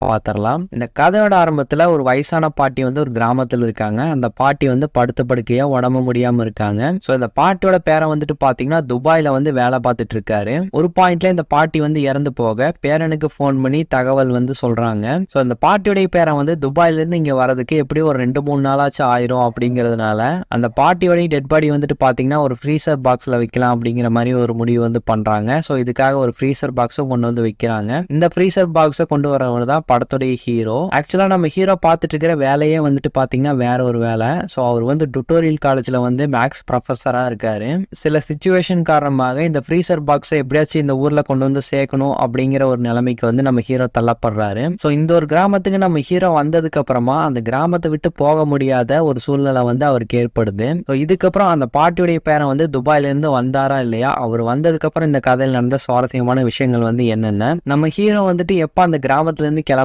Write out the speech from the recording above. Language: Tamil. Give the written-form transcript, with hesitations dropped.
பாத்திரலாம். இந்த கதையோட ஆரம்பத்துல ஒரு வயசான பாட்டி வந்து ஒரு கிராமத்துல இருக்காங்க. அந்த பாட்டி வந்து படுத்த படுக்கையா உடம்பு முடியாம இருக்காங்க. சோ இந்த பாட்டியோட பேரன் வந்துட்டு பாத்தீங்கன்னா துபாயில வந்து வேலை பார்த்துட்டு இருக்காரு. ஒரு பாயிண்ட்ல இந்த பாட்டி வந்து இறந்து போக பேரனுக்கு போன் பண்ணி தகவல் வந்து சொல்றாங்க. சோ இந்த பாட்டியோட பேரன் வந்து துபாயில இருந்து இங்க வரதுக்கு எப்படியும் ஒரு 2-3 நாளாச்சும் ஆயிரும் அப்படிங்கறதுனால அந்த பாட்டியோட டெட் பாடி வந்துட்டு பாத்தீங்கன்னா ஒரு ஃப்ரீசர் பாக்ஸ்ல வைக்கலாம் அப்படிங்கிற மாதிரி ஒரு முடிவு வந்து பண்றாங்க. சோ இதுக்காக ஒரு ஃப்ரீசர் பாக்ஸும் கொண்டு வந்து வைக்கிறாங்க. இந்த ஃப்ரீசர் பாக்ஸை கொண்டு வரவர் தான் படத்துடைய ஹீரோ. ஆக்சுவலா நம்ம ஹீரோ பார்த்துட்டு இருக்கிற வேலையே வந்துட்டு பாத்தீங்கன்னா வேற ஒரு வேலை. சோ அவர் வந்து டுட்டோரியல் காலேஜ்ல வந்து மேக்ஸ் ப்ரொஃபஸரா இருக்காரு. சில சிச்சுவேஷன் காரணமாக இந்த ஃப்ரீசர் பாக்ஸை எப்படியாச்சும் இந்த ஊர்ல கொண்டு வந்து சேர்க்கணும் அப்படிங்கிற ஒரு நிலைமைக்கு வந்து நம்ம ஹீரோ தள்ளப்படுறாரு. சோ இந்த ஒரு கிராமத்துக்கு நம்ம ஹீரோ வந்ததுக்கு அப்புறமா அந்த கிராமத்தை விட்டு போக முடியாத ஒரு சூழ்நிலை வந்து அவருக்கு ஏற்படுது. இதுக்கப்புறம் அந்த பாட்டியுடைய பேரன் வந்து துபாயில இருந்து வந்தாரா இல்லையா, அவர் வந்ததுக்கு அப்புறம் இந்த கதையில் நடந்த சுவாரஸ்யமான விஷயங்கள் வந்து என்னென்ன, நம்ம ஹீரோ வந்துட்டு எப்ப அந்த கிராமத்துல இருந்து கிளம்ப